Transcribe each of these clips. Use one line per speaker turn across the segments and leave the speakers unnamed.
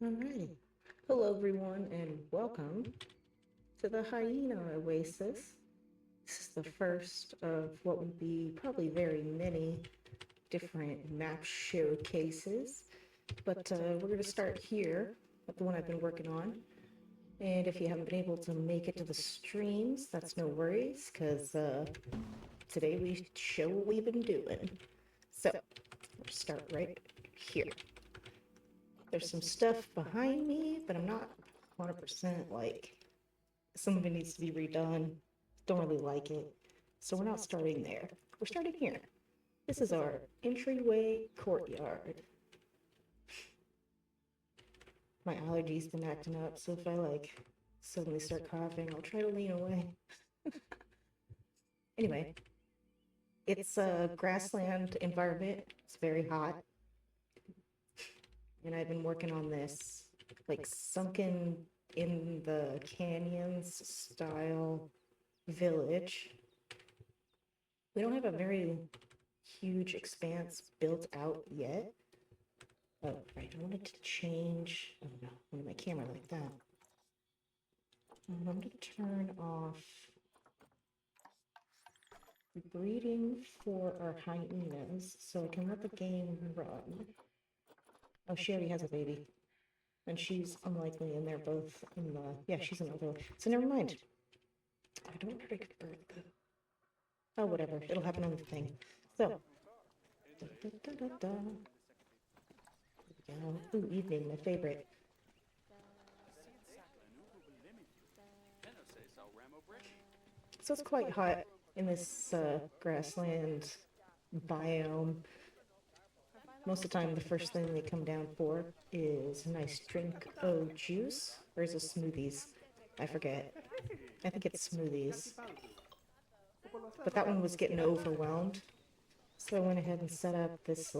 Alrighty. Hello, everyone, and welcome to the Hyena Oasis. This is the first of what will be probably very many different map showcases, but we're going to start here with the one I've been working on. And if you haven't been able to make it to the streams, that's no worries, because today we show what we've been doing. So, we'll start right here. There's some stuff behind me, but I'm not 100% like some of it needs to be redone. Don't really like it. So we're not starting there. We're starting here. This is our entryway courtyard. My allergies been acting up, so if I suddenly start coughing, I'll try to lean away. Anyway, it's a grassland environment. It's very hot. And I've been working on this like sunken in the canyons style village. We don't have a very huge expanse built out yet. Oh, right, I wanted to change, oh no, I want my camera like that. I'm going to turn off breeding for our hyenas so I can let the game run. Oh, she already has a baby. And she's unlikely, and they're both in the, yeah, she's in the village. So never mind. I don't want her to give birth, though. Oh, whatever. It'll happen on the thing. So. Da, da, da, da, da. There we go. Ooh, evening, my favorite. So it's quite hot in this grassland biome. Most of the time, the first thing they come down for is a nice drink of juice, or is it smoothies? I forget. I think it's smoothies. But that one was getting overwhelmed. So I went ahead and set up this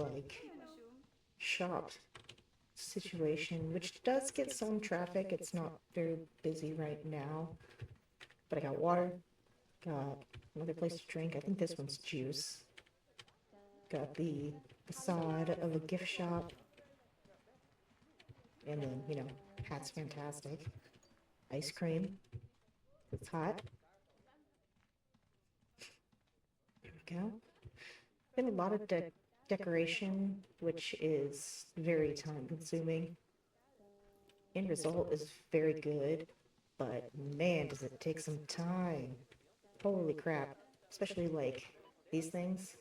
shop situation, which does get some traffic. It's not very busy right now. But I got water, got another place to drink. I think this one's juice. Got the facade of a gift shop. And then, hat's fantastic. Ice cream. It's hot. There we go. Been a lot of decoration, which is very time consuming. End result is very good, but man, does it take some time. Holy crap. Especially like these things,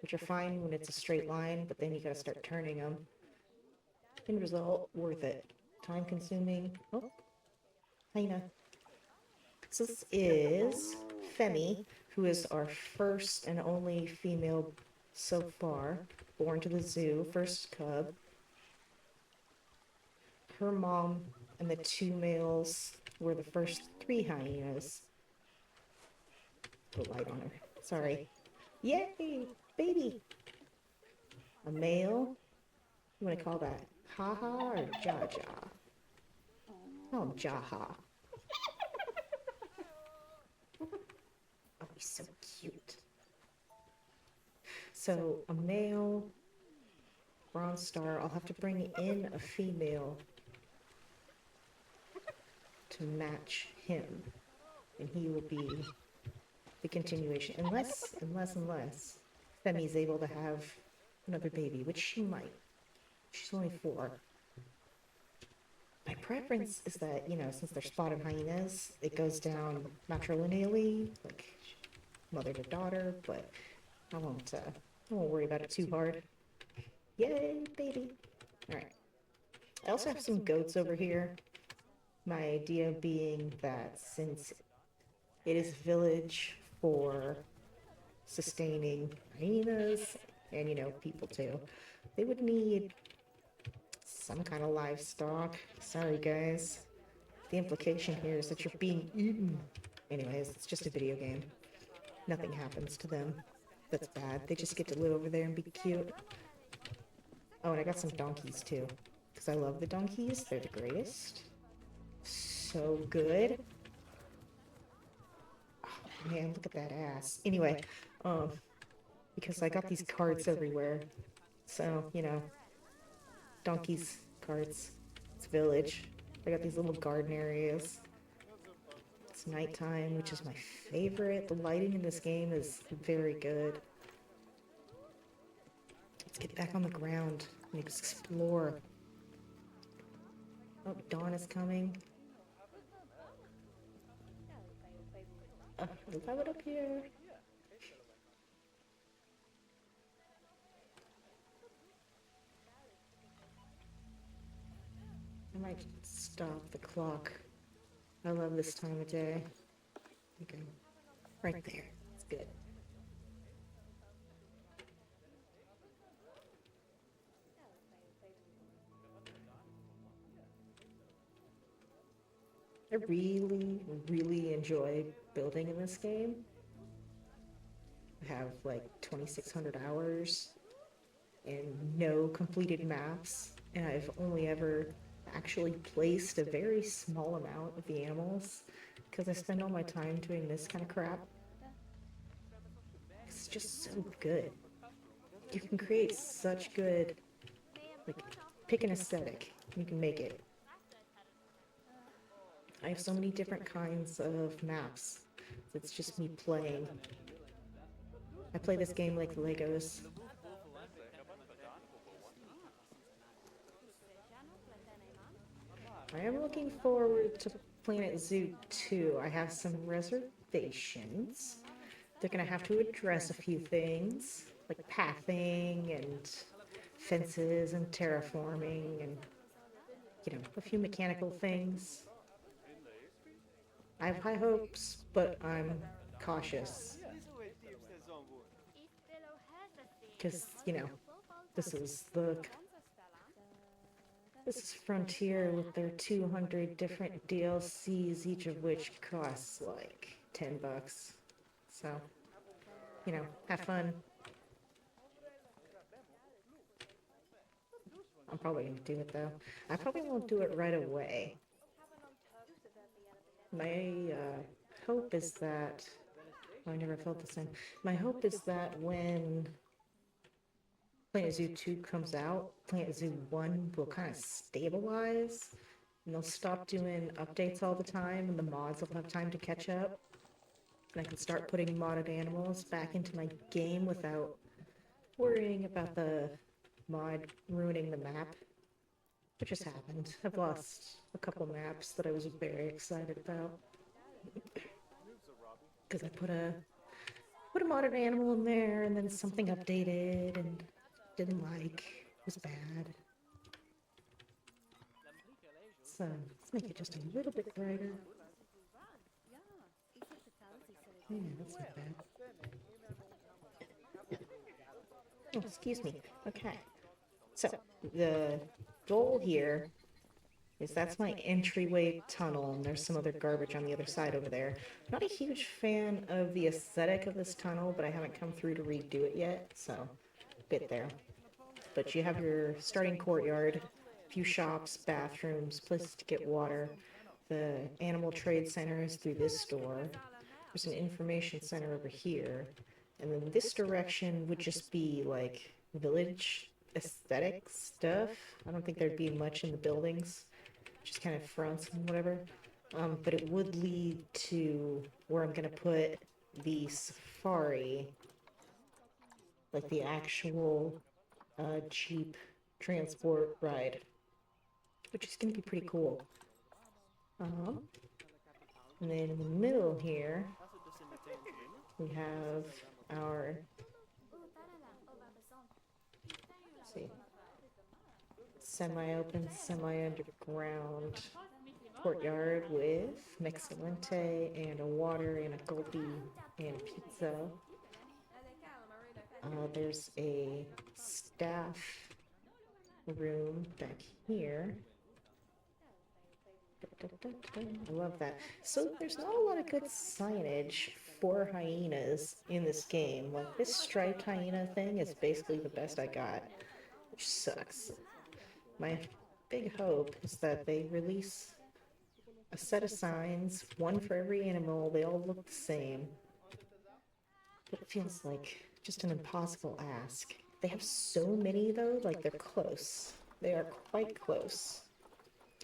which are fine when it's a straight line, but then you gotta start turning them. End result, worth it. Time consuming. Oh, Hyena. So this is Femi, who is our first and only female so far, born to the zoo, first cub. Her mom and the two males were the first three hyenas. Put light on her. Sorry. Yay, baby. A male. You want to call that Haha or Jaja? Oh, Jaha. Oh, he's so cute. So a male bronze star. I'll have to bring in a female to match him, and he will be the continuation, unless Femi's able to have another baby, which she might. She's only 4. My preference is that, since they're spotted hyenas, it goes down matrilineally, like mother to daughter, but I won't worry about it too hard. Yay, baby. All right. I also have some goats over here. My idea being that since it is a village for sustaining hyenas and, people too, they would need some kind of livestock. Sorry, guys. The implication here is that you're being eaten. Anyways, it's just a video game. Nothing happens to them. That's bad. They just get to live over there and be cute. Oh, and I got some donkeys too, because I love the donkeys. They're the greatest. So good. Oh, man, look at that ass. Anyway, because I got these cards everywhere. So, donkeys, cards. It's village. I got these little garden areas. It's nighttime, which is my favorite. The lighting in this game is very good. Let's get back on the ground and explore. Oh, dawn is coming. Let's have it up here. I might stop the clock. I love this time of day. Okay, right there. It's good. I really enjoy building in this game. I have like 2,600 hours and no completed maps, and I've only ever actually placed a very small amount of the animals because I spend all my time doing this kind of crap. It's just so good. You can create such good, like, pick an aesthetic, you can make it. I have so many different kinds of maps. It's just me playing. I play this game like Legos. I am looking forward to Planet Zoo 2. I have some reservations. They're gonna have to address a few things, like pathing and fences and terraforming and, a few mechanical things. I have high hopes, but I'm cautious. Because, this is the this is Frontier with their 200 different DLCs, each of which costs like $10. So, have fun. I'm probably gonna do it though. I probably won't do it right away. My hope is that I never felt the same. My hope is that when Planet Zoo 2 comes out, Planet Zoo 1 will kind of stabilize, and they'll stop doing updates all the time, and the mods will have time to catch up. And I can start putting modded animals back into my game without worrying about the mod ruining the map. It just happened. I've lost a couple maps that I was very excited about. Because I put a modded animal in there, and then something updated, and didn't like. It was bad. So let's make it just a little bit brighter. Yeah, that's not bad. Oh, excuse me. Okay. So the goal here is that's my entryway tunnel, and there's some other garbage on the other side over there. Not a huge fan of the aesthetic of this tunnel, but I haven't come through to redo it yet, so bit there. But you have your starting courtyard, a few shops, bathrooms, places to get water. The animal trade center is through this door. There's an information center over here. And then this direction would just be like village aesthetic stuff. I don't think there'd be much in the buildings, just kind of fronts and whatever. But it would lead to where I'm gonna put the safari, like the actual Jeep transport ride, which is going to be pretty cool. And then in the middle here, we have our, let's see, semi-open, semi-underground courtyard with Mexilente and a water and a gulpy and pizza. There's a staff room back here. I love that. So there's not a lot of good signage for hyenas in this game. Like, this striped hyena thing is basically the best I got, which sucks. My big hope is that they release a set of signs, one for every animal. They all look the same. But it feels like just an impossible ask. They have so many though, like they're close. They are quite close.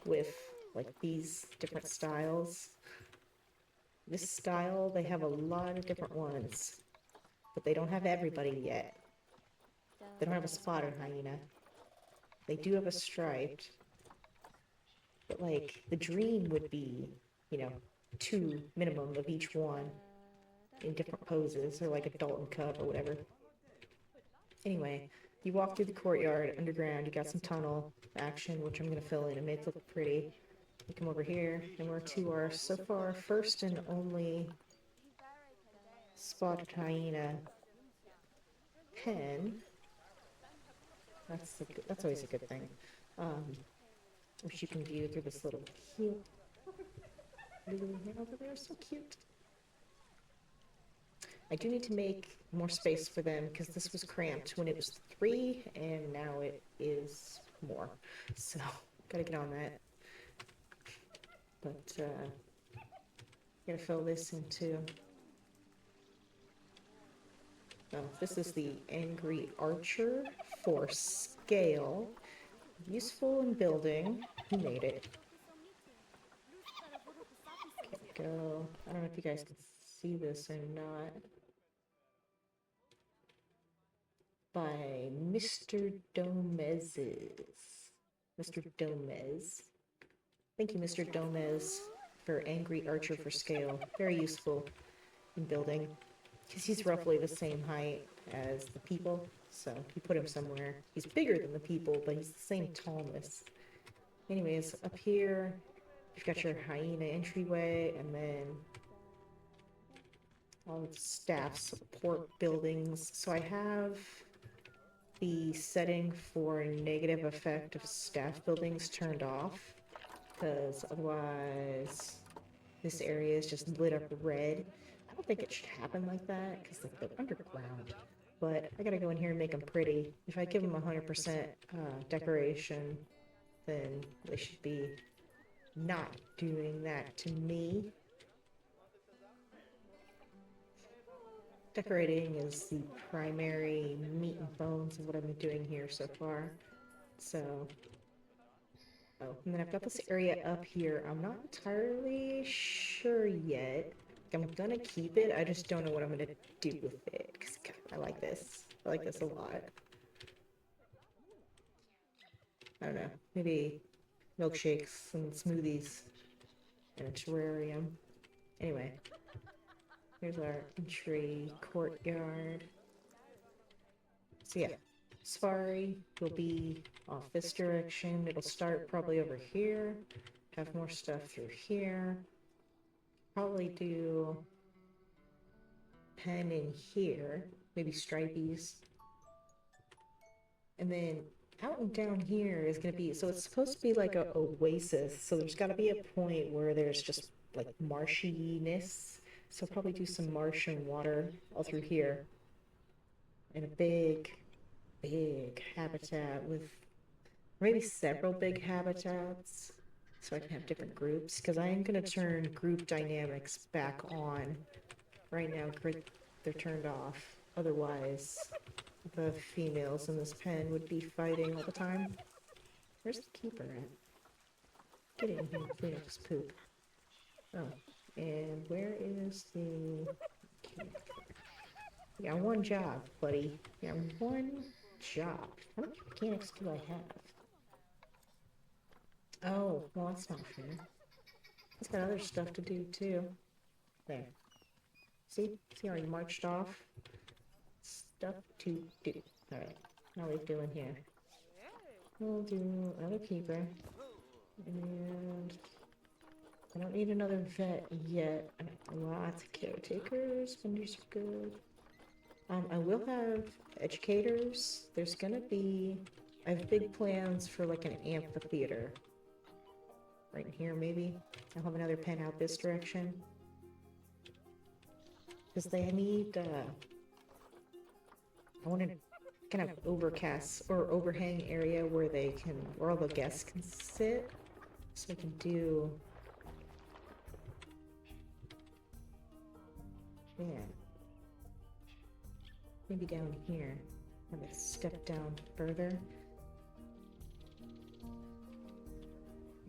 with like these different styles. This style, they have a lot of different ones, but they don't have everybody yet. They don't have a spotted hyena. They do have a striped, but like the dream would be, you know, two minimum of each one in different poses, or like adult and cub or whatever. Anyway, you walk through the courtyard underground, you got some tunnel action, which I'm going to fill in and make it look pretty. You come over here, and we're to our so far first and only spotted hyena pen. That's always a good thing. Which you can view through this little cute little head over there, so cute. I do need to make more space for them because this was cramped when it was 3 and now it is more. So, gotta get on that. But, gonna fill this into... Oh, this is the Angry Archer for scale. Useful in building. Who made it? Okay, go. I don't know if you guys can see this or not. By Mr. Domez's. Mr. Domez. Thank you, Mr. Domez, for Angry Archer for scale. Very useful in building, because he's roughly the same height as the people, so you put him somewhere. He's bigger than the people, but he's the same tallness. Anyways, up here, you've got your hyena entryway, and then all the staff support buildings. So I have the setting for negative effect of staff buildings turned off, because otherwise this area is just lit up red. I don't think it should happen like that, because like they're underground. But I gotta go in here and make them pretty. If I give them 100% decoration, then they should be not doing that to me. Decorating is the primary meat and bones of what I've been doing here so far. So, oh, and then I've got this area up here. I'm not entirely sure yet. I'm gonna keep it. I just don't know what I'm gonna do with it. Because I like this. I like this a lot. I don't know. Maybe milkshakes and smoothies in a terrarium. Anyway. Here's our entry courtyard. So yeah, safari will be off this direction. It'll start probably over here. Have more stuff through here. Probably do pen in here. Maybe stripies. And then out and down here is going to be, so it's supposed to be like a oasis. So there's got to be a point where there's just like marshiness. So I'll probably do some marsh and water all through here. And a big, big habitat with maybe several big habitats. So I can have different groups. Because I am going to turn group dynamics back on. Right now, they're turned off. Otherwise, the females in this pen would be fighting all the time. Where's the keeper at? Get in here and clean up his poop. Oh. And where is the... You got one job, buddy. You got one job. How many mechanics do I have? Oh, well, that's not fair. He's got other stuff to do, too. There. See? See how he marched off? Stuff to do. Alright. Now what are we doing here? We'll do another keeper. And... I don't need another vet yet. Lots of caretakers. Vendors are good. I will have educators. There's gonna be... I have big plans for like an amphitheater. Right in here, maybe. I'll have another pen out this direction. Because they need... I want to kind of overcast or overhang area where they can... where all the guests can sit. So I can do... Yeah. Maybe down here. I'm gonna step down further.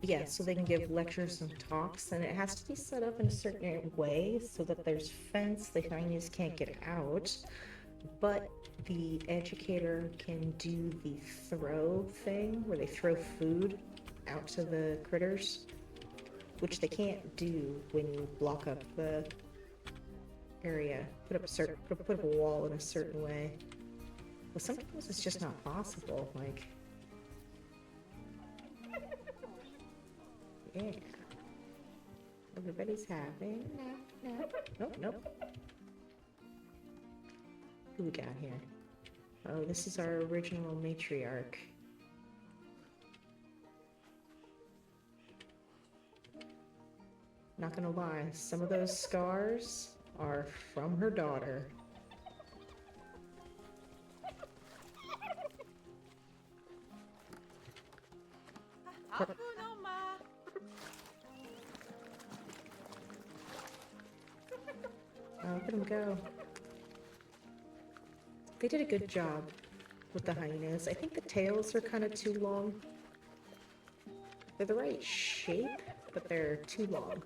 yeah, so they can give lectures and talks, and it has to be set up in a certain way so that there's fence, the hyenas can't get out, but the educator can do the throw thing where they throw food out to the critters, which they can't do when you block up the area, put up a wall in a certain way. But sometimes it's just not possible, like, yeah. Everybody's happy. No, no. Nope, nope. Who we got here? Oh, this is our original matriarch. Not gonna lie, some of those scars are from her daughter. Oh, look at him go. They did a good job with the hyenas. I think the tails are kind of too long. They're the right shape, but they're too long.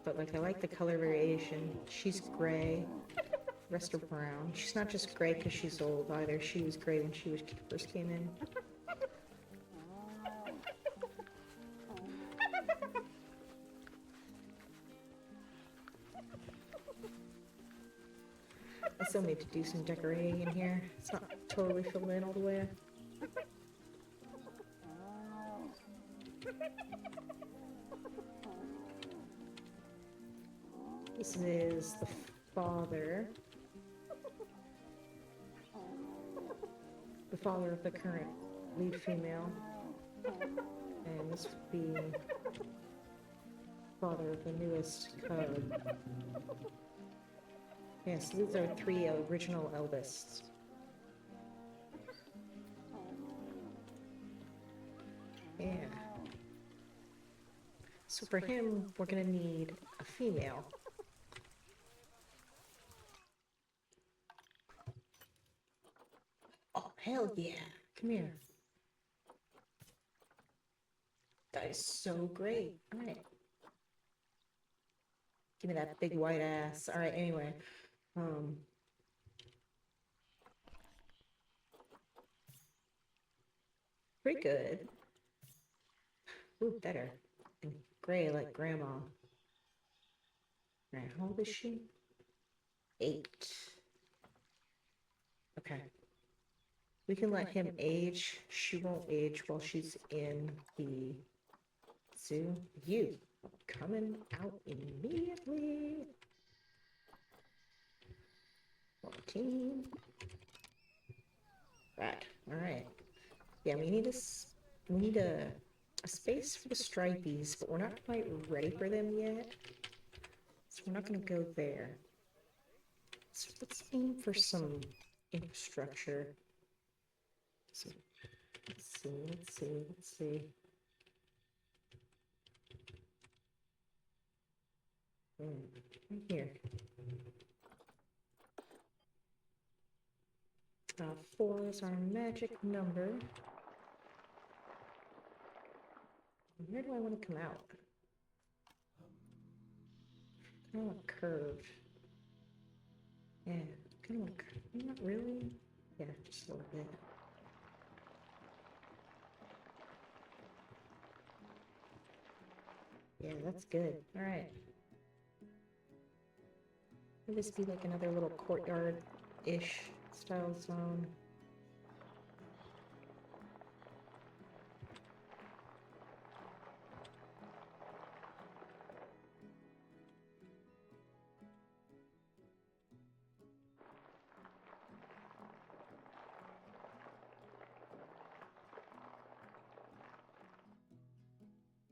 But like, I like the color variation. She's gray, rest are brown. She's not just gray because she's old either. She was gray when she first came in. I still need to do some decorating in here. It's not totally filled in all the way. This is the father. The father of the current lead female. And this would be father of the newest cub. Yes, these are 3 original eldest. Yeah. So for him, we're gonna need a female. Oh, hell yeah. Come here. That is so great. All right. Give me that big white ass. All right, anyway. Pretty good. Ooh, better. And gray like grandma. All right, how old is she? 8. Okay. We can let him age. She won't age while she's in the zoo. You coming out immediately. 14. Right. All right. Yeah, we need a space for the stripies, but we're not quite ready for them yet. So we're not going to go there. So let's aim for some infrastructure. So let's see. Right here. 4 is our magic number. Where do I want to come out? Kind of want curved. Yeah, kind of want curved. Not really. Yeah, just a little bit. Yeah, that's good. All right. Will this be like another little courtyard-ish style zone?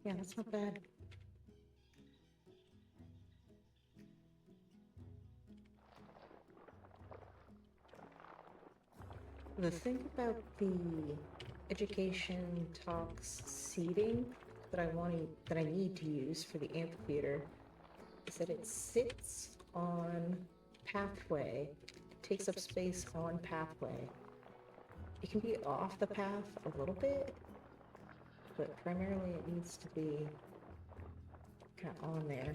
Yeah, that's not bad. The thing about the education talks seating that I need to use for the amphitheater is that it sits on pathway takes up space on pathway. It can be off the path a little bit, but primarily it needs to be kind of on there.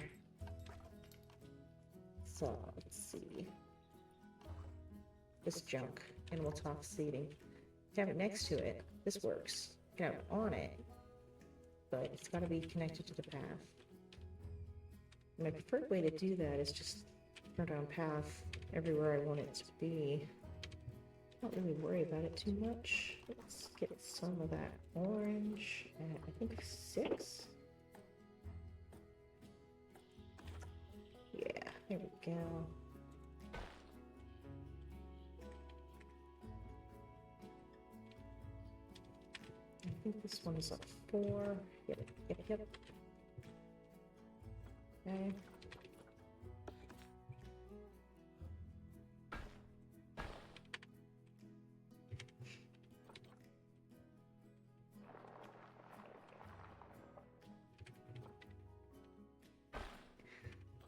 So let's see. This junk, and we'll talk seating. If you have it next to it, this works. You can have it on it, but it's got to be connected to the path. My preferred way to do that is just turn down path everywhere I want it to be. Not really worry about it too much. Let's get some of that orange at, I think, 6. Yeah, there we go. I think this one is a 4. Yep. Okay.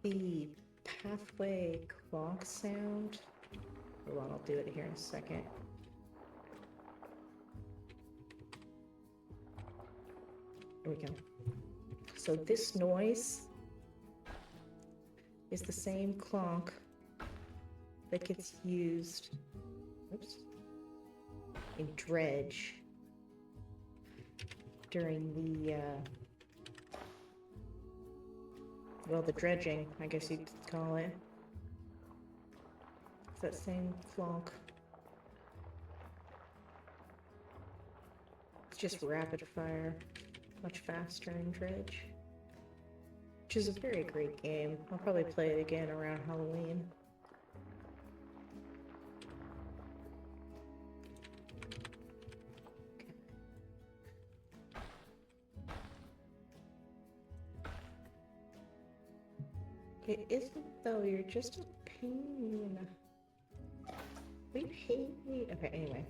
The pathway clonk sound. Hold on, I'll do it here in a second. There we go. So this noise is the same clonk that gets used, oops, in dredge during the well, the dredging, I guess you could call it. It's that same clonk. It's just rapid fire, much faster in dredge, which is a very great game. I'll probably play it again around Halloween. It isn't though, you're just a pain. We hate me. Okay, anyway.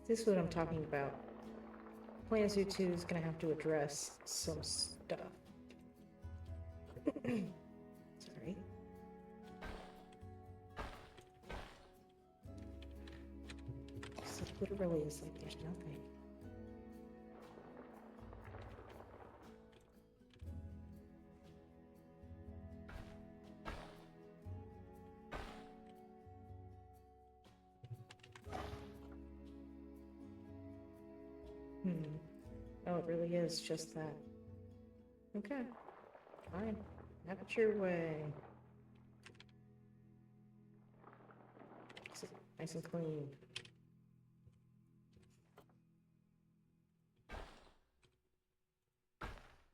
This is what I'm talking about. Plan Zoo 2 is gonna have to address some stuff. Sorry. So literally is like there's nothing. Oh, it really is just that. Okay. Fine. Have it your way. Nice and clean.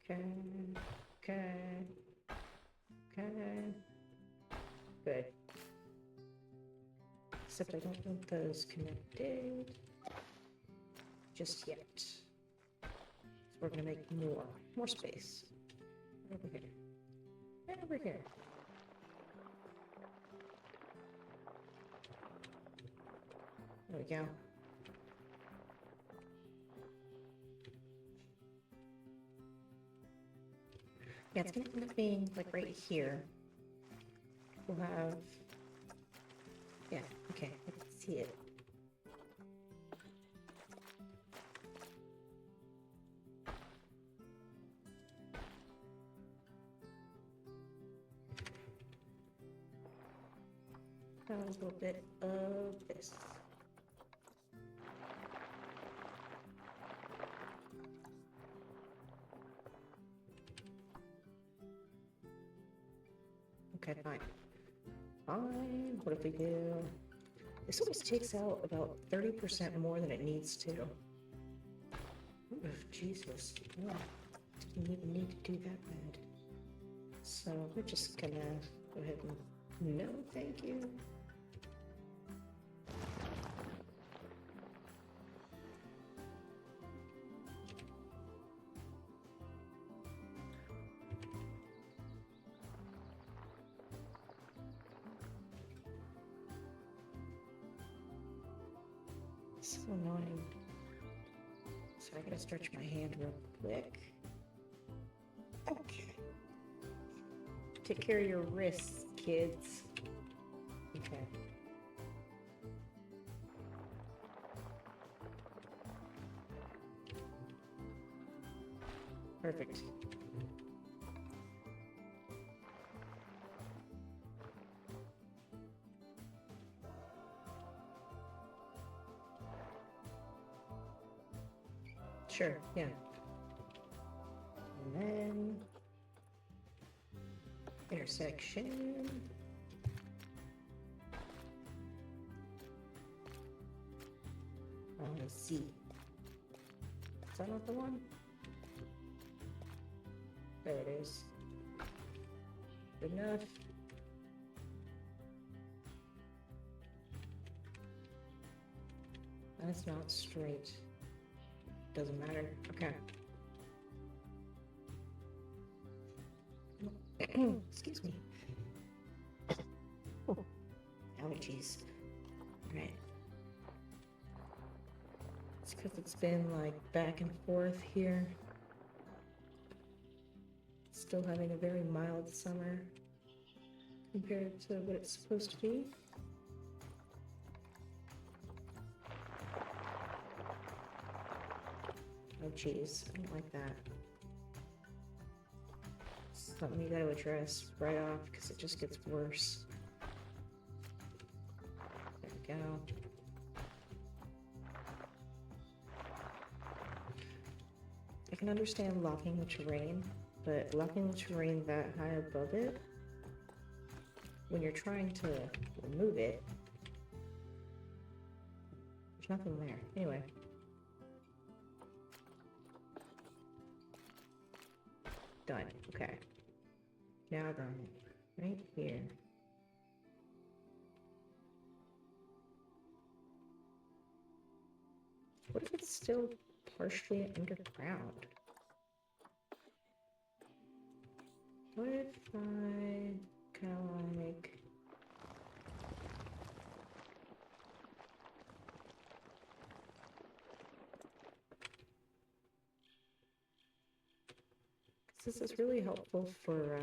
Okay. Good. Except I don't want those connected just yet. So we're gonna make more space. Over here. And over here. There we go. Yeah, it's gonna end up being like right here. We'll have, yeah, okay, I can see it. A little bit of this. Okay, fine. Fine. What if we do? This always takes out about 30% more than it needs to. Ooh, Jesus. Oh, didn't even need to do that bad. So we're just gonna go ahead and no, thank you. So annoying. So I gotta stretch my hand real quick. Okay. Take care of your wrists, kids. Okay. Perfect. Sure, yeah. And then intersection. Let's see. Is that not the one? There it is. Good enough. That's not straight. Doesn't matter. Okay. Excuse me. Oh, allergies. Alright. It's because it's been like back and forth here. Still having a very mild summer compared to what it's supposed to be. Oh geez, I don't like that. It's something you gotta address right off because it just gets worse. There we go. I can understand locking the terrain, but locking the terrain that high above it, when you're trying to remove it, there's nothing there. Anyway. Done. Okay. Now then, right here. What if it's still partially underground? What if I kind of like... This is really helpful for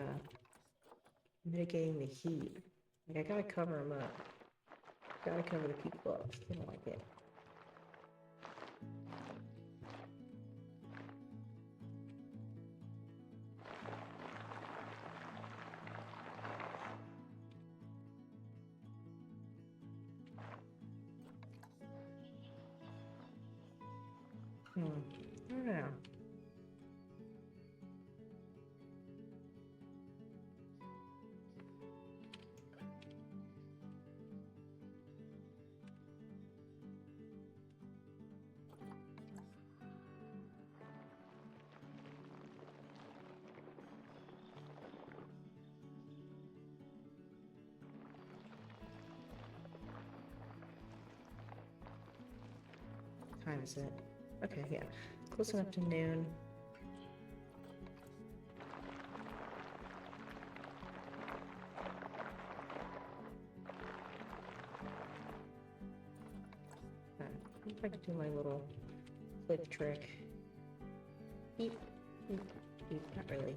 mitigating the heat. Like, I gotta cover them up. Gotta cover the people up. They don't like it. I don't know. Time is it? Okay, yeah. Close enough to noon. If I could do my little clip trick. Beep, beep, beep. Not really.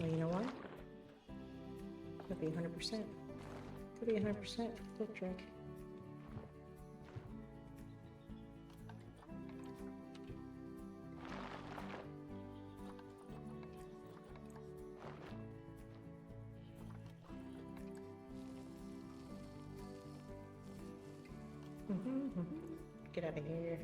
Well, you know what? Could be 100%. Could be 100% flip trick. Get out of here.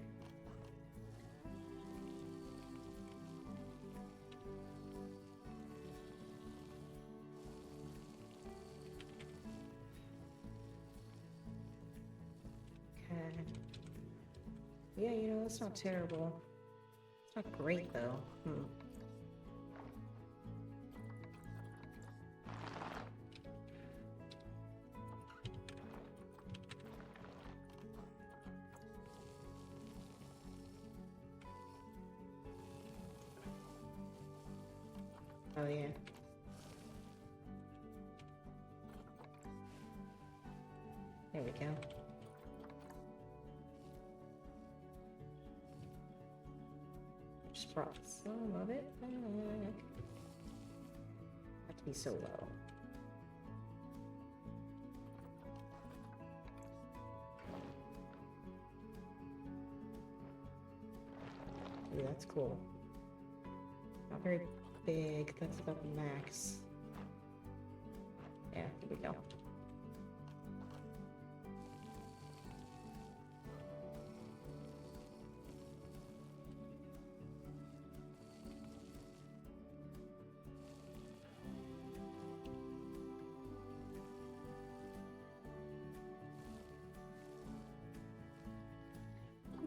Yeah, you know, that's not terrible. It's not great, though. Oh, yeah. There we go. Just brought some of it back. He's so low. Ooh, that's cool. Not very big. That's about the max. Yeah, here we go.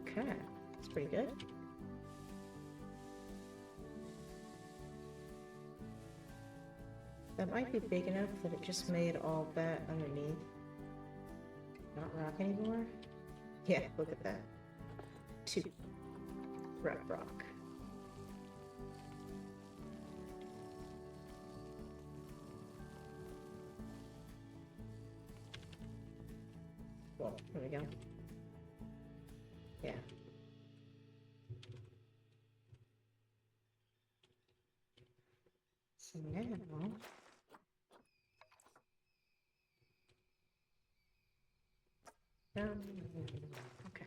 Okay, that's pretty good. That might be big enough that it just made all that underneath not rock anymore. Yeah, look at that. 2 rough rock. Well, there we go. Yeah. So now, okay.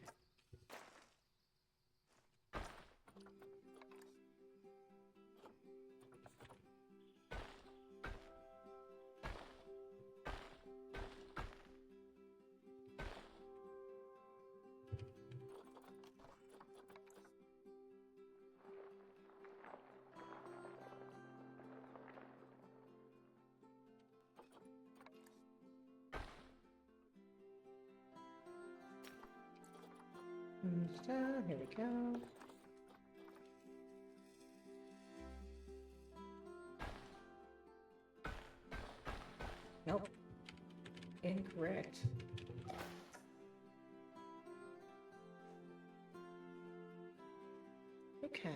So, here we go. Nope. Incorrect. Okay.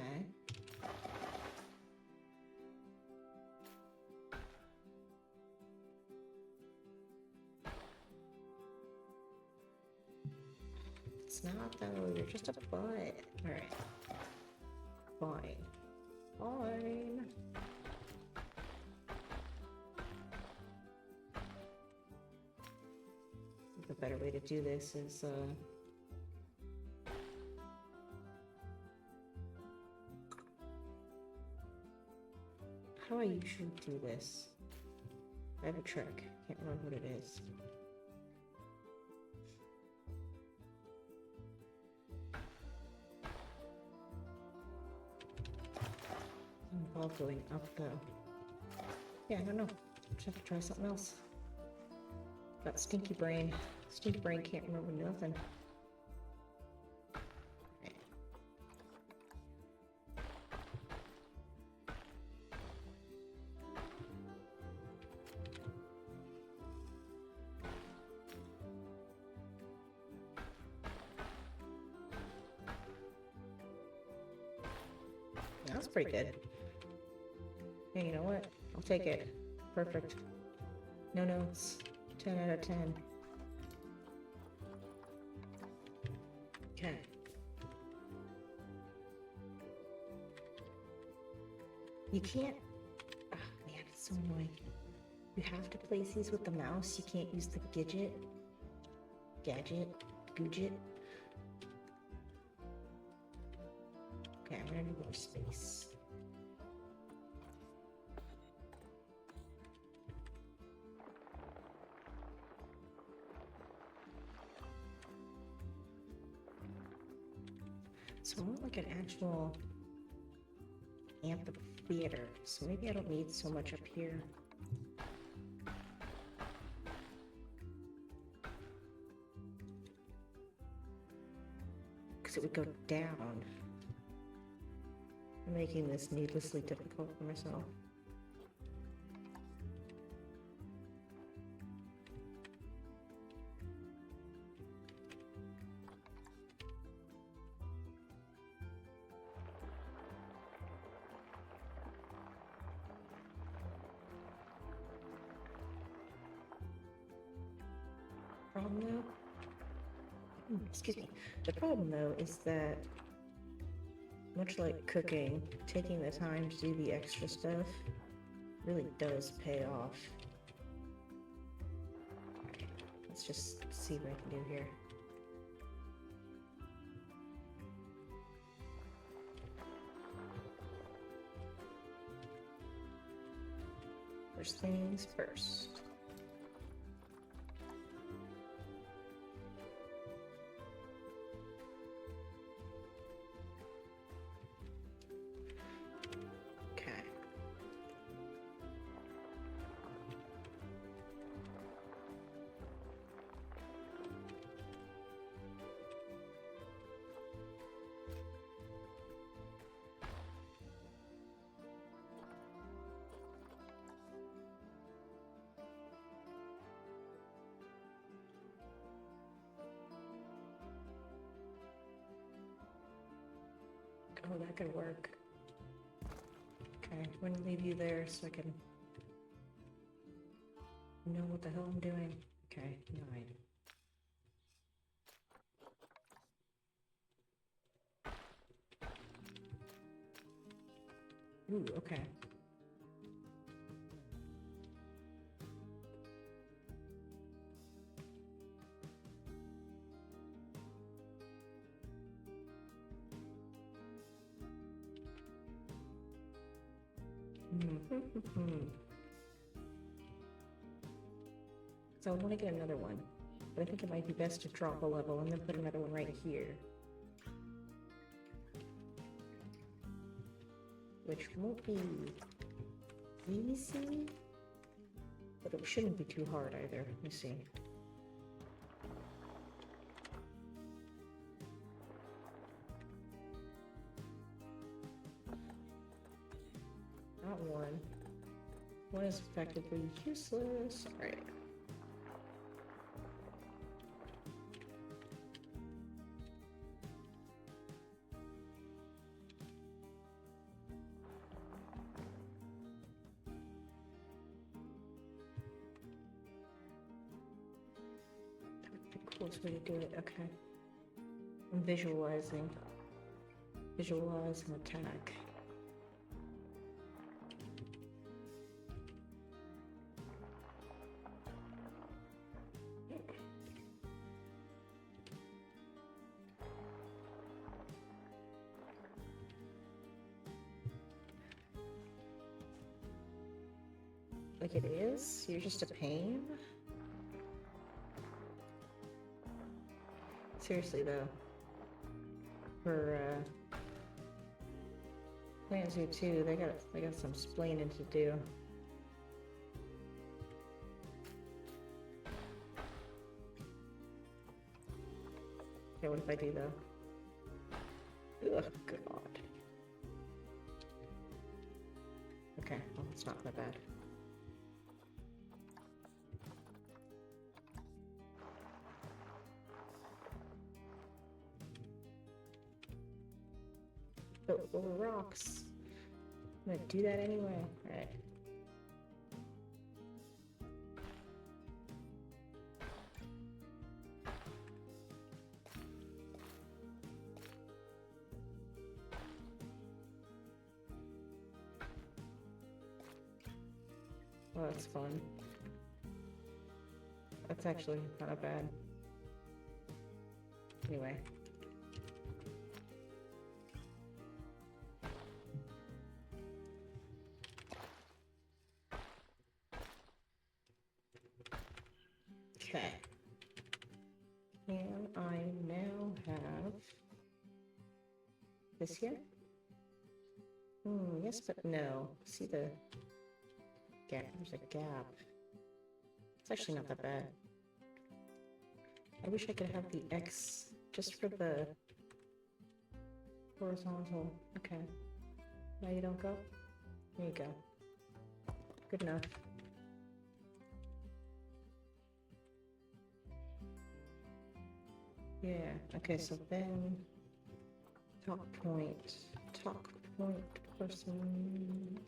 It's not though, you're just a butt. Alright. Fine. Fine. The better way to do this is how do I usually do this? I have a trick. Can't remember what it is. I'm all going up though. Yeah, I don't know. Just have to try something else. Got stinky brain. Stinky brain can't remember nothing. That's pretty good. Hey, you know what? I'll take it. Perfect. No notes. 10 out of 10. Okay. You can't... Oh, man, it's so annoying. You have to place these with the mouse. You can't use the gadget. Gadget. Okay, I'm gonna need more space. So I want like an actual amphitheater, so maybe I don't need so much up here. Because it would go down. I'm making this needlessly difficult for myself. Problem though, excuse me. The problem though is that, much like cooking, taking the time to do the extra stuff Really does pay off. Let's just see what I can do here. First things first. Okay. Oh, that could work. Okay, I'm going to leave you there so I can know what the hell I'm doing. Okay, 9. Ooh, okay. So I want to get another one, but I think it might be best to drop a level and then put another one right here. Which won't be easy, but it shouldn't be too hard either. Let me see. Not one. One is effectively useless. Alright. Coolest way to do it. Okay. I'm visualizing. Visualize and attack. Like it is? You're just a pain? Seriously though, for Plant Zoo 2, they got some splaining to do. Okay, what if I do though? Ugh, God. Okay, well, it's not that bad. But over rocks. I'm gonna do that anyway. Alright. Well, that's fun. That's actually not bad. Anyway. Okay. And I now have this here. Yes, but no. See the gap? There's a gap. It's actually not that bad. I wish I could have the X just for the horizontal. Okay. Now you don't go? There you go. Good enough. Yeah, okay, so then talk point person.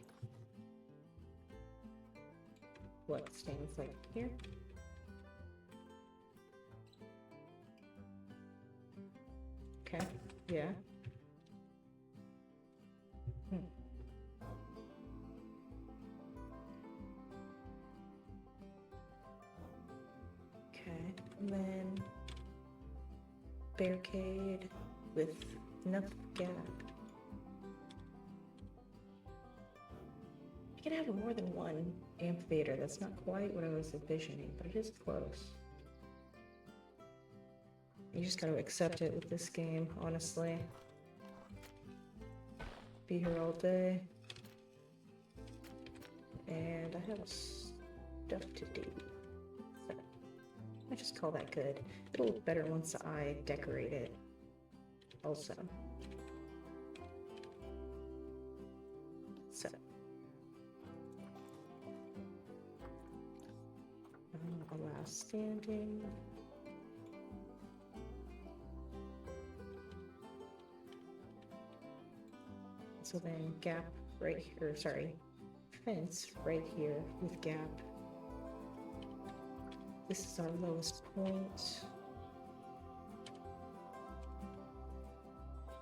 What stands like here? Okay, yeah. barricade with enough gap. You can have more than one amphitheater. That's not quite what I was envisioning, but it is close. You just gotta accept it with this game, honestly. Be here all day. And I have stuff to do. So I just call that good. It'll look better once I decorate it also. So allow standing. So then gap right here, sorry, fence right here with gap. This is our lowest point.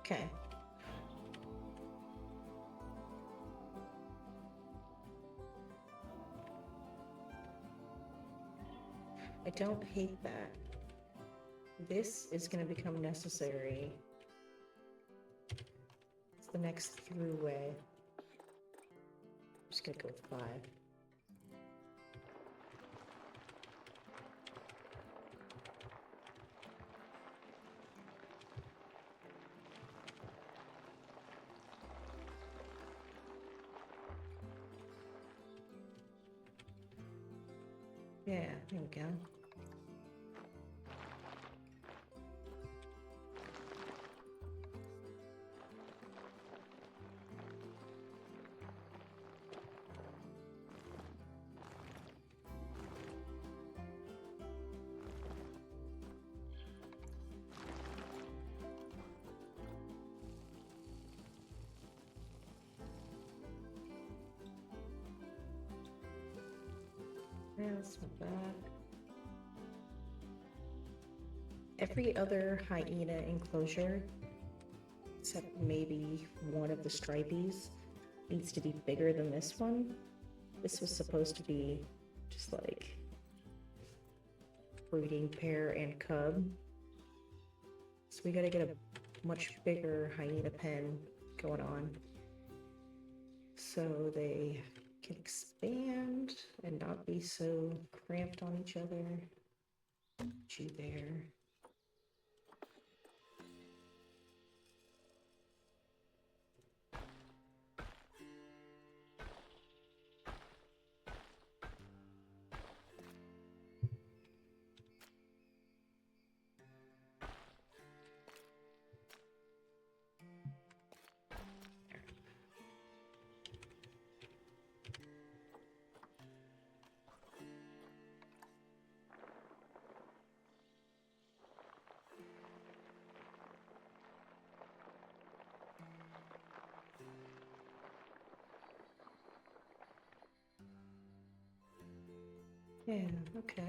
Okay. I don't hate that. This is going to become necessary. It's the next throughway. I'm just going to go with 5. Yeah, there we go. Yeah, that's not bad. Every other hyena enclosure, except maybe one of the stripies, needs to be bigger than this one. This was supposed to be just like breeding pair and cub. So we gotta get a much bigger hyena pen going on so they can expand and not be so cramped on each other. Put you there. Yeah, okay.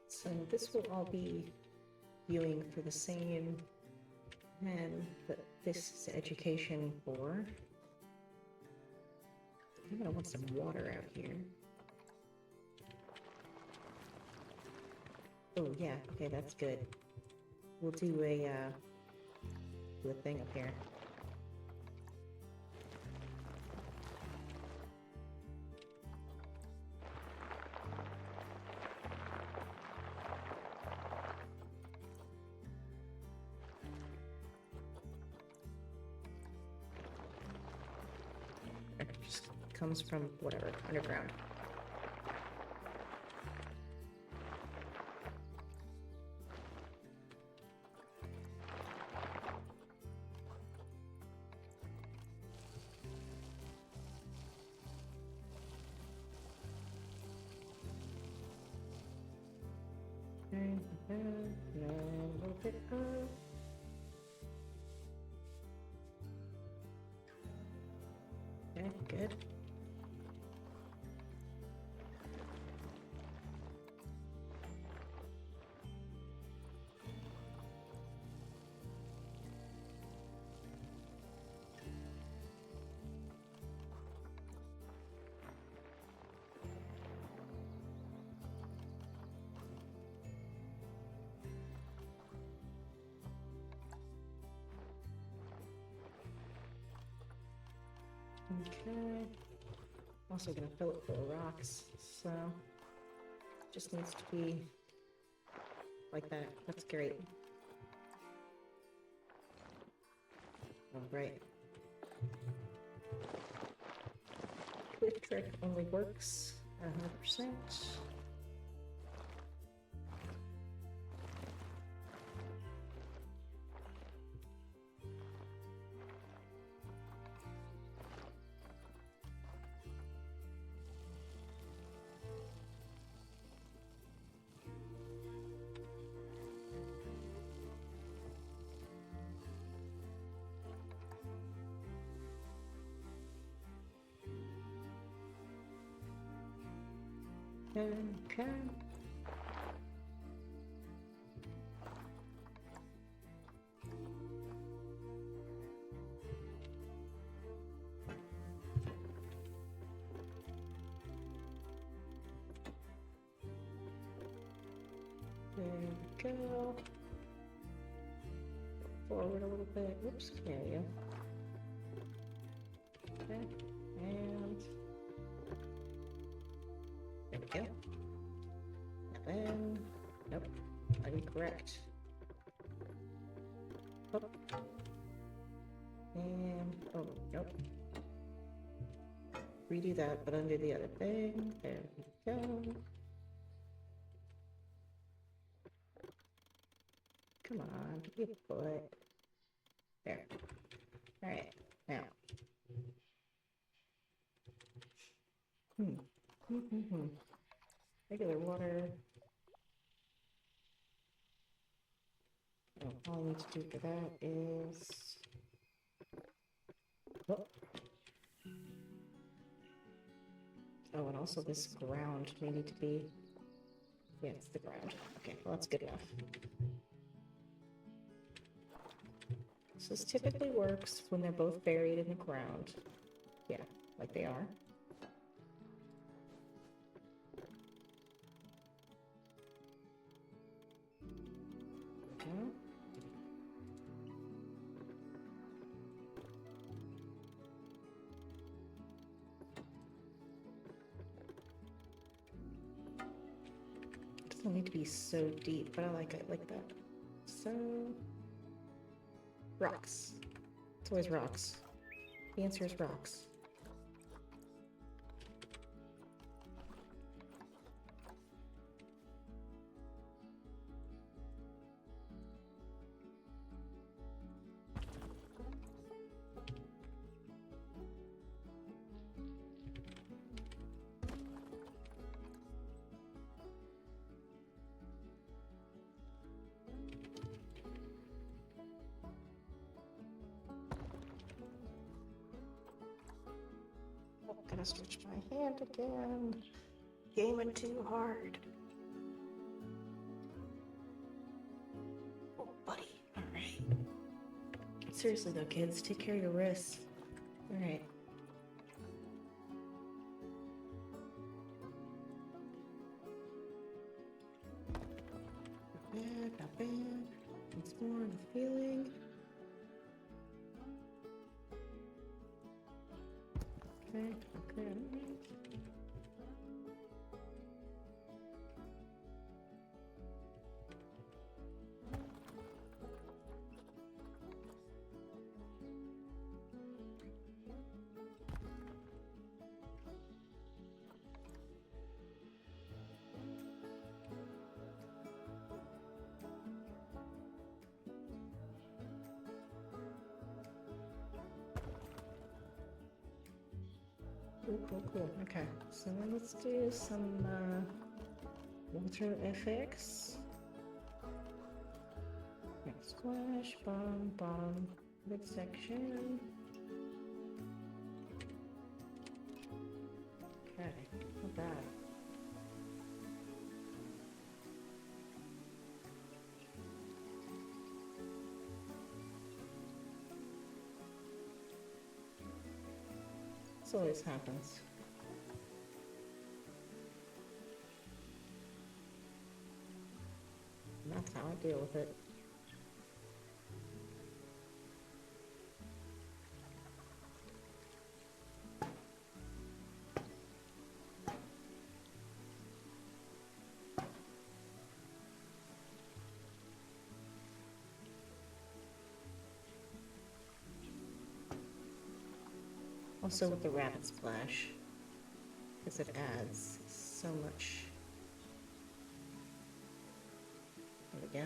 So this will all be viewing for the same pen that this is education for. I'm gonna want some water out here. Oh yeah, okay, that's good. We'll do a thing up here. It just comes from whatever, underground. Okay, good. Okay. Also gonna fill it full of rocks, so just needs to be like that. That's great. All right. Quick trick only works at 100%. Okay. There we go. Forward a little bit. Whoops, there we go. Okay, and there we go. And then, nope, incorrect. Oh. And, oh, nope. Redo that, but undo the other thing. There we go. Come on, give me a foot. There. All right, now. Regular water. Oh, all I need to do for that is... Oh. Oh, and also this ground may need to be... Yeah, it's the ground. Okay, well, that's good enough. So this typically works when they're both buried in the ground. Yeah, like they are. Okay. It doesn't need to be so deep, but I like it like that. So... rocks. It's always rocks. The answer is rocks. Gonna stretch my hand again. Gaming too hard. Oh, buddy. All right. Seriously though, kids, take care of your wrists. All right. Not bad, not bad. Once more of the feeling. Okay, okay. Cool. Okay, so then let's do some water effects. Splash, bottom, midsection. Okay, not bad. This always happens. And that's how I deal with it. Also with the rapid splash, because it adds so much. There we go.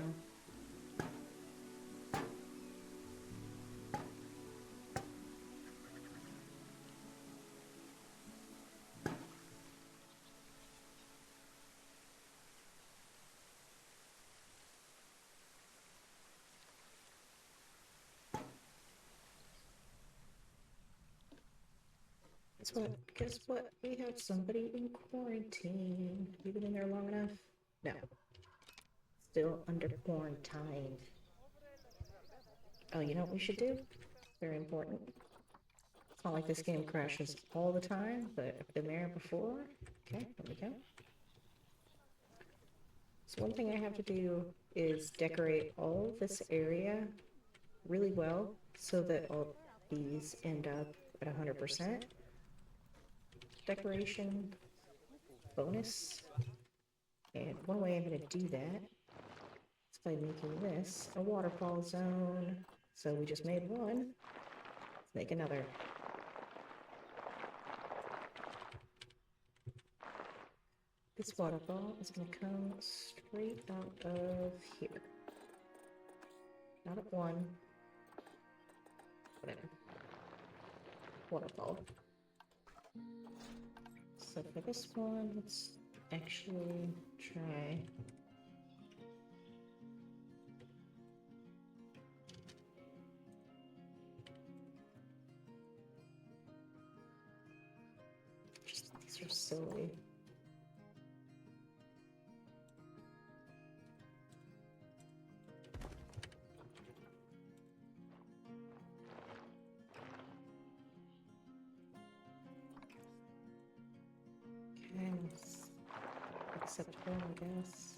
Guess what? We have somebody in quarantine. You been in there long enough? No. Still under quarantine. Oh, you know what we should do? Very important. It's not like this game crashes all the time, but I've been there before. Okay, there we go. So one thing I have to do is decorate all this area really well so that all these end up at 100%. Decoration bonus. And one way I'm going to do that is by making this a waterfall zone. So we just made one. Let's make another. This waterfall is going to come straight out of here. Not at one. Whatever. Waterfall. So for this one, let's actually try. Just, these are silly. Acceptable, I guess.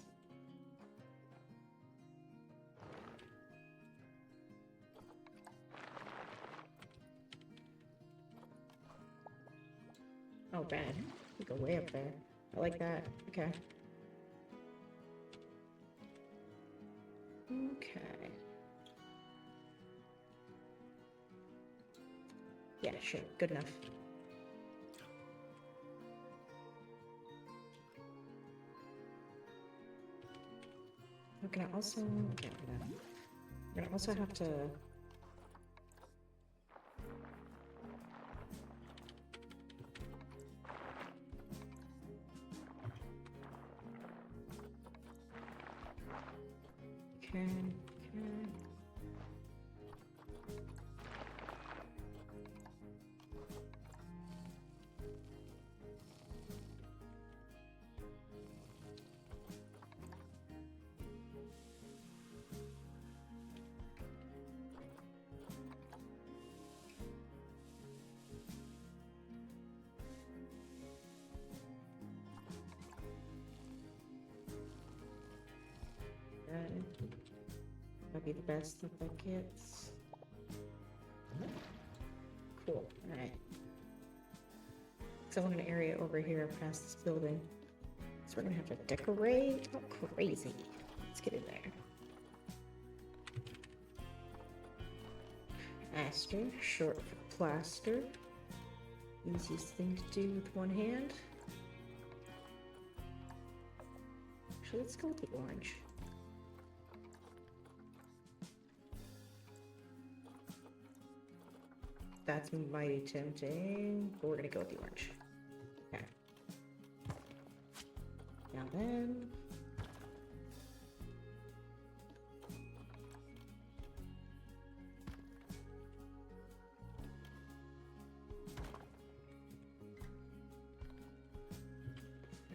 Oh, bad. You go way up there. I like that. Okay. Okay. Yeah, sure. Good enough. We're gonna also, yeah, we're gonna also have to okay. That'd be the best that gets. Cool. Alright. So I want an area over here past this building. So we're gonna have to decorate. Oh, crazy. Let's get in there. Aster, short for plaster. Easiest thing to do with one hand. Actually, let's go with the orange. That's mighty tempting, but we're gonna go with the orange. Okay. Now then.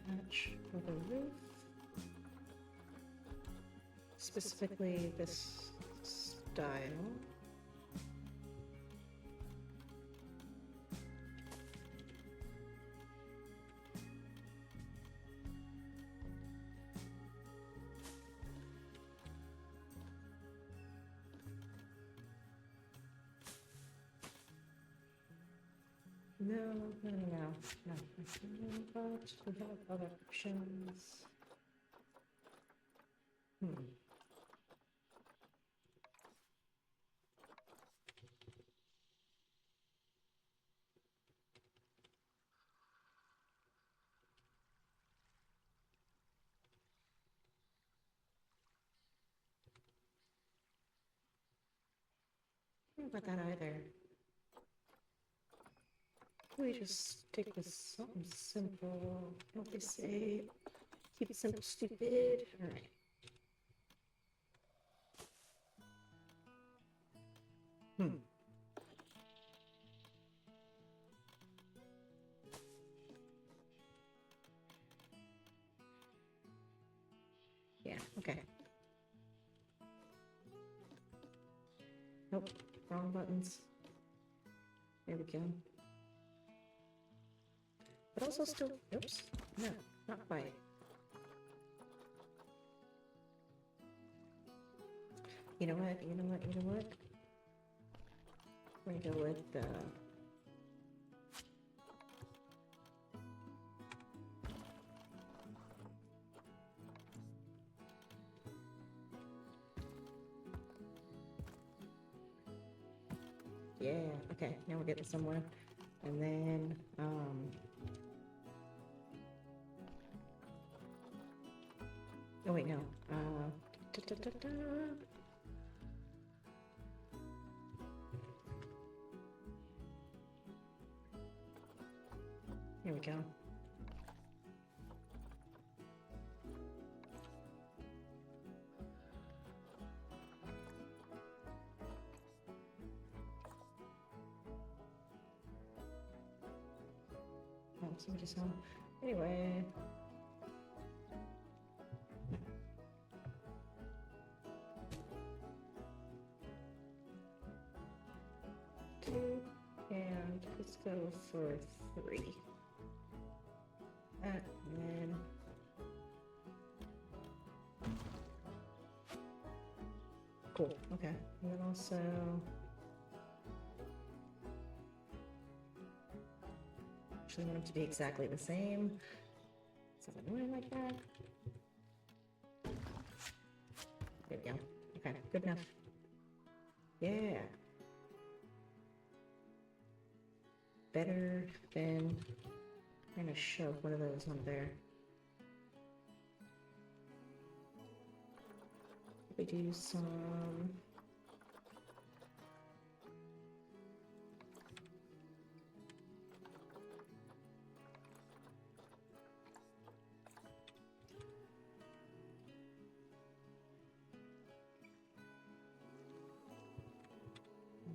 Match for the roof. Specifically this style. No. But we have other options. about that either. We just stick with something simple. Don't they say keep it simple, stupid? All right. Yeah, okay. Nope, wrong buttons. There we go. But also still, oops, no, not quite. You know what, you know what, you know what? We're gonna go with yeah, okay, now we're getting somewhere. And then, oh wait, no, da, da, da, da. Here we go. Oh, somebody saw. Anyway. Two, and let's go for 3. And then cool. Okay, and then also actually want them to be exactly the same. Something annoying like that. There we go. Okay, good enough. Yeah. Better than trying to shove one of those on there. We do some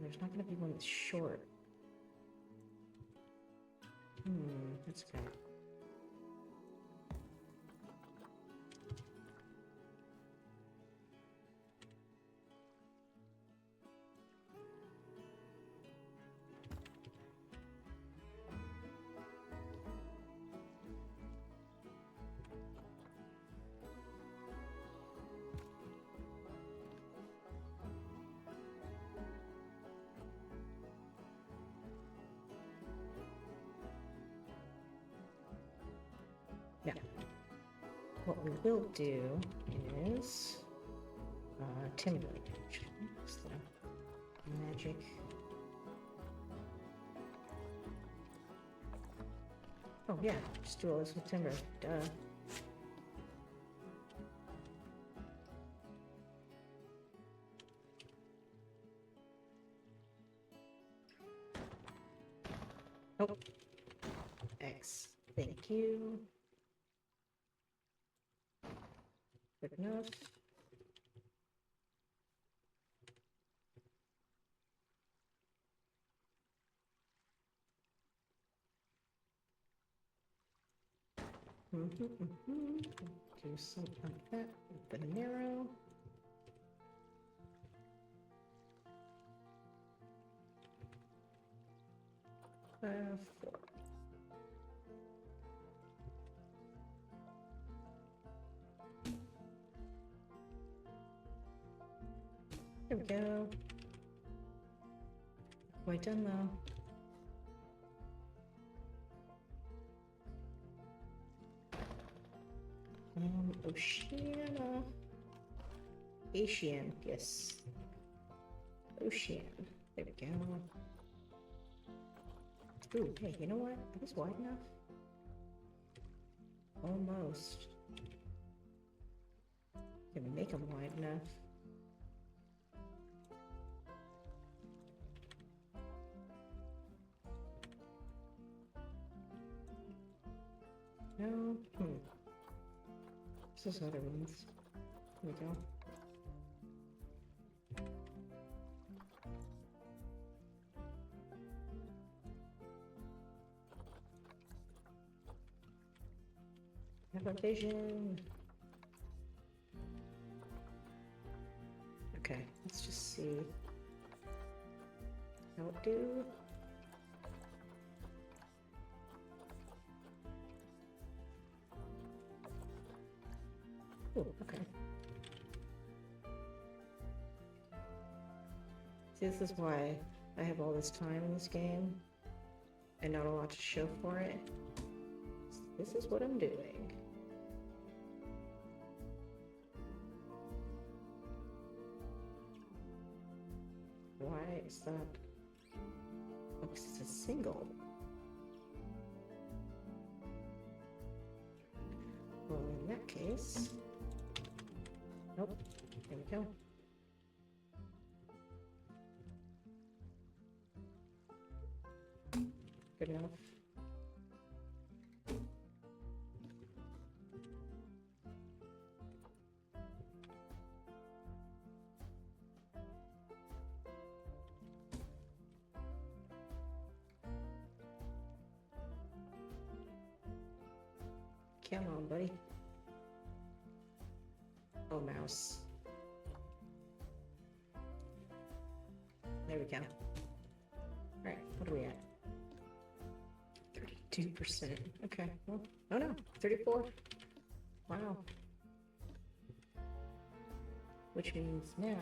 there's not going to be one that's short. That's good. Now, what we will do is timber. What's the magic? Oh yeah, just do all this with timber. Duh. Oh, X. Thank you. Good enough. Do something like that with the narrow. Four. There we go. Quite done though. Oceana. Asian, yes. Ocean. There we go. Ooh, hey, you know what? Are these wide enough? Almost. Gonna make them wide enough. No? This is other ones. Here we go. Have a vision. Okay, let's just see how it do. Oh, okay. See, this is why I have all this time in this game and not a lot to show for it. This is what I'm doing. Why is that? Oh, because it's a single. Well, in that case... Nope. There we go. Good enough. Come on, buddy. Oh, mouse. There we go. Alright, what are we at? 32%. Okay, well, oh no, 34. Wow. Which means now...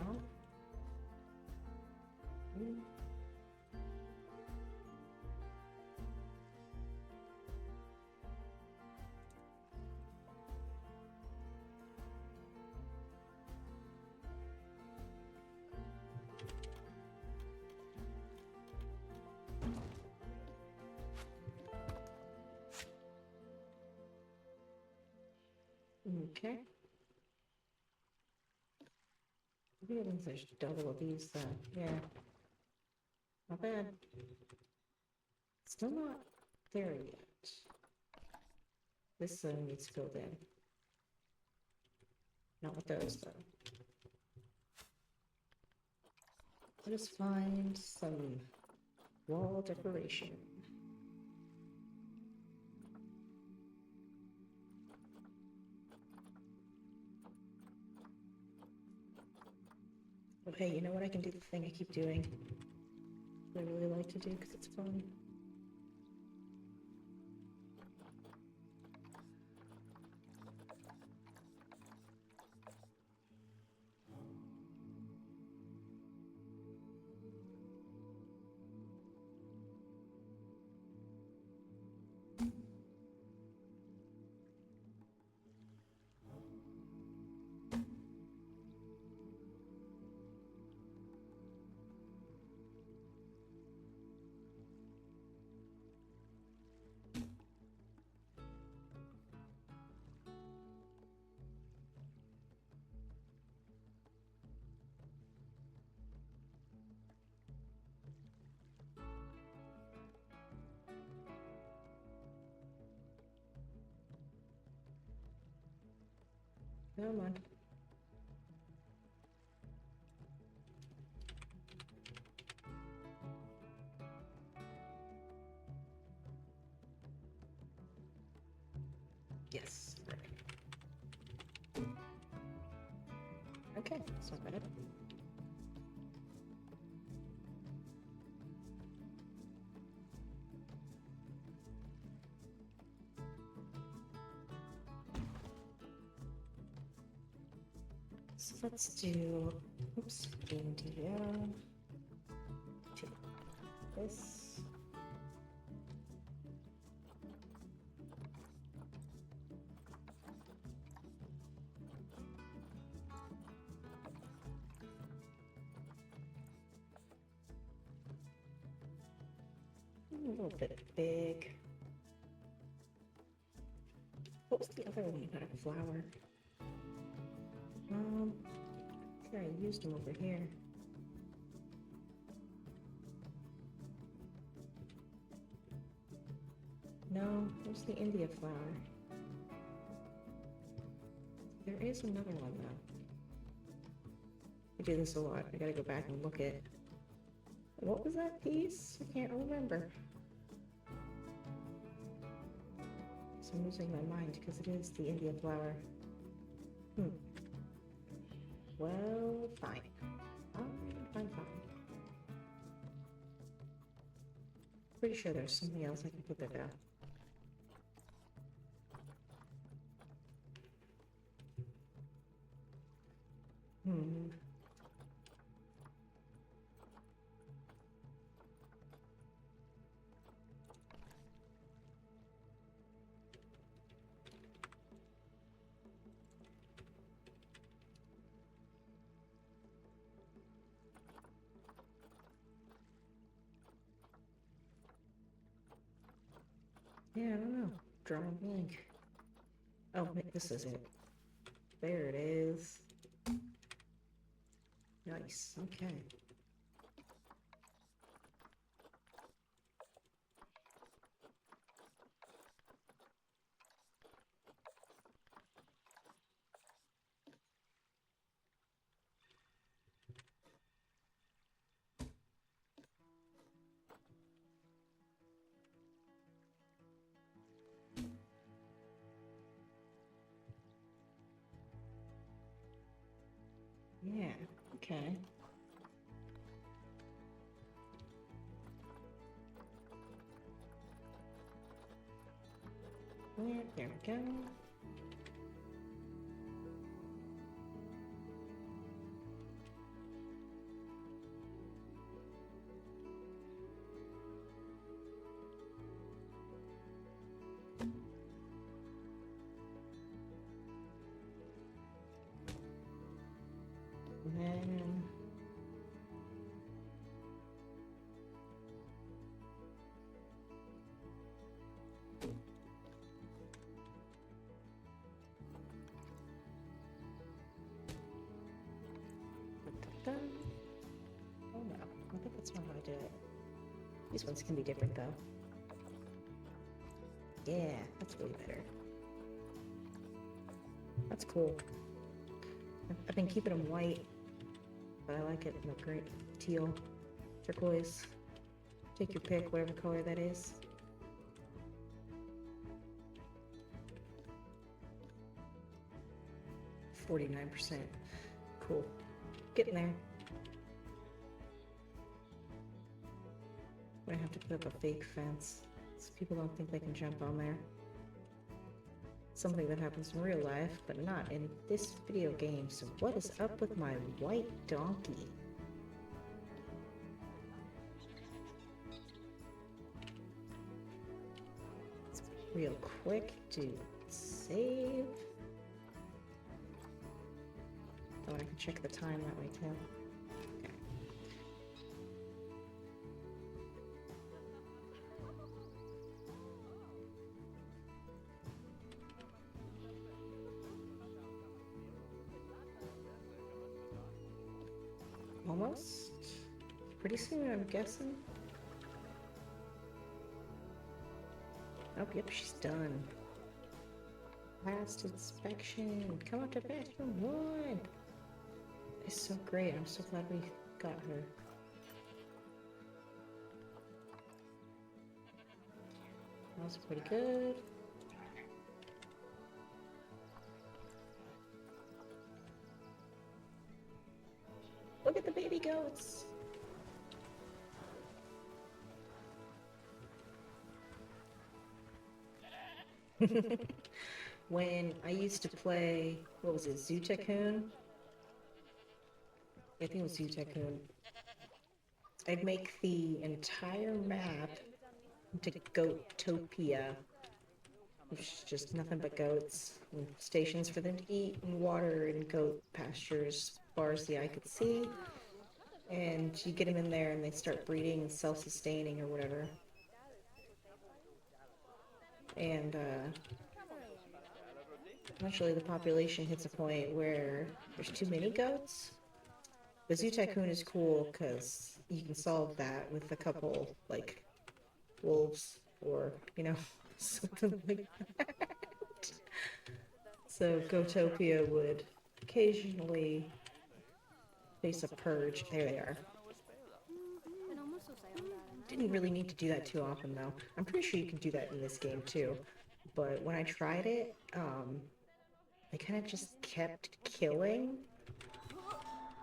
Okay. Maybe it means there's double of these then. Yeah. Not bad. Still not there yet. This zone needs filled in. Not with those though. Let us find some wall decoration. Oh, hey, you know what? I can do the thing I keep doing. I really like to do because it's fun. Come on. Yes. Okay, that's not bad. So let's do, oops, India. Take this. A little bit big. What was the other one you got a flower? I think I used them over here. No, where's the India flower? There is another one though. I do this a lot. I gotta go back and look at what was that piece? I can't remember. So I'm losing my mind because it is the India flower. Well, fine. Fine. Pretty sure there's something else I can put there now. Yeah, I don't know. Drawing blank. Oh, wait, this is it. There it is. Nice. Okay. Yeah, okay. Yeah, there we go. And then oh no, I think that's not how I do it. These ones can be different though. Yeah, that's way better. That's cool. I've been keeping them white, but I like it in a great teal, turquoise. Take your pick, whatever color that is. %49. Cool. Getting there. I'm gonna have to put up a fake fence so people don't think they can jump on there. Something that happens in real life, but not in this video game. So what is up with my white donkey? Let's real quick to save. Oh, I can check the time that way too. Okay. Almost. Pretty soon, I'm guessing. Oh, yep, she's done. Last inspection. Come up to bathroom 1. It's so great. I'm so glad we got her. That was pretty good. Look at the baby goats. When I used to play, what was it, Zoo Tycoon? I think it was Zoo Tycoon. I'd make the entire map into Goatopia, which is just nothing but goats, and stations for them to eat, and water, and goat pastures, as far as the eye could see. And you get them in there, and they start breeding and self-sustaining or whatever. And eventually the population hits a point where there's too many goats. The Zoo Tycoon is cool because you can solve that with a couple, like, wolves or, you know, something like that. So Gotopia would occasionally face a purge. There they are. Didn't really need to do that too often though. I'm pretty sure you can do that in this game too. But when I tried it, they kind of just kept killing.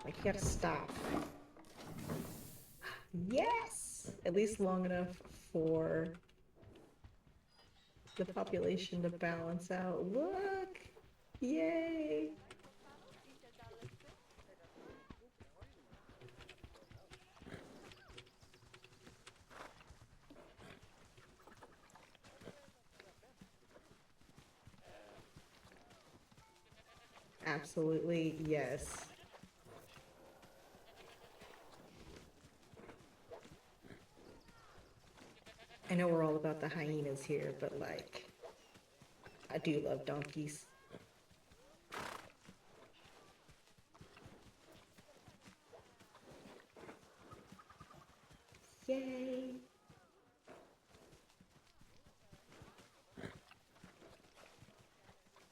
Like, you gotta stop. Yes! At least long enough for the population to balance out. Look! Yay! Absolutely, yes. I know we're all about the hyenas here, but like, I do love donkeys. Yay!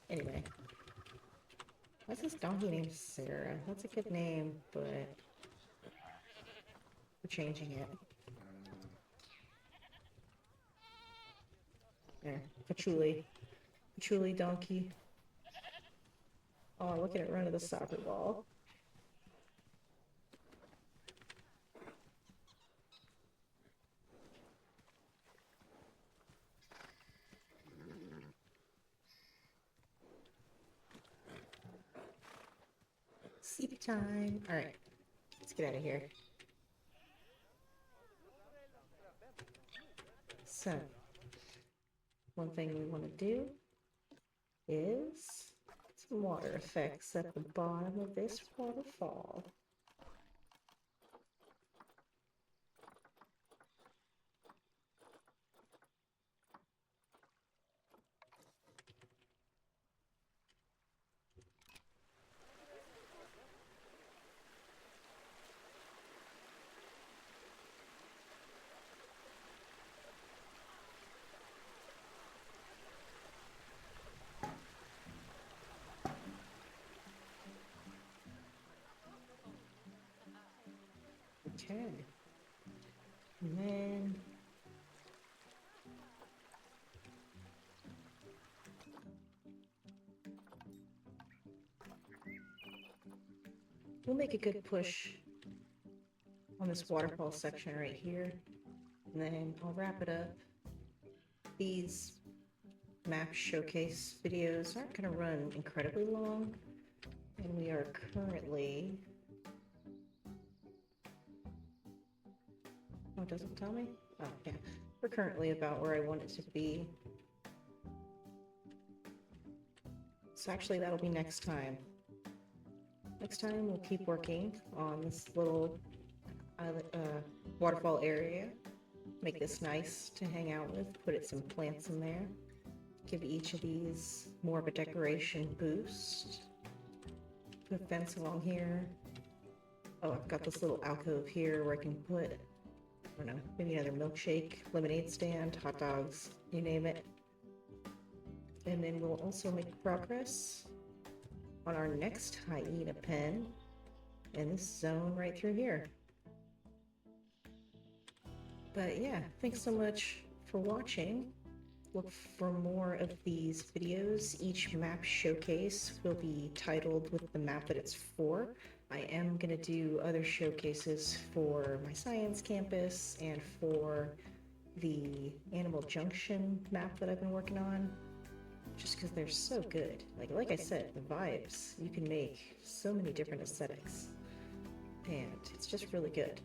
Anyway, what's this donkey named Sarah? That's a good name, but we're changing it. There, patchouli. Patchouli donkey. Oh, look at it run to the soccer ball. Sleep time. All right, let's get out of here. So, one thing we want to do is some water effects at the bottom of this waterfall. Okay. And then we'll make a good push on this waterfall section right here. And then I'll wrap it up. These map showcase videos aren't going to run incredibly long. And we are currently... Oh, it doesn't tell me? Oh, yeah. We're currently about where I want it to be. So actually, that'll be next time. Next time, we'll keep working on this little waterfall area. Make this nice to hang out with. Put some plants in there. Give each of these more of a decoration boost. Put a fence along here. Oh, I've got this little alcove here where I can put, I don't know, maybe another milkshake, lemonade stand, hot dogs, you name it. And then we'll also make progress on our next hyena pen in this zone right through here. But yeah, thanks so much for watching. Look for more of these videos. Each map showcase will be titled with the map that it's for. I am going to do other showcases for my science campus and for the Animal Junction map that I've been working on, just because they're so good. Like I said, the vibes, you can make so many different aesthetics, and it's just really good.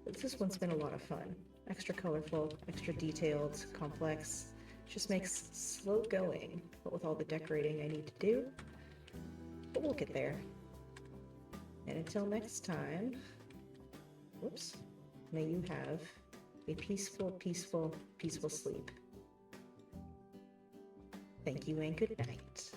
But this one's been a lot of fun. Extra colorful, extra detailed, complex. Just makes slow going, but with all the decorating I need to do. But we'll get there. And until next time, whoops, may you have a peaceful, peaceful, peaceful sleep. Thank you and good night.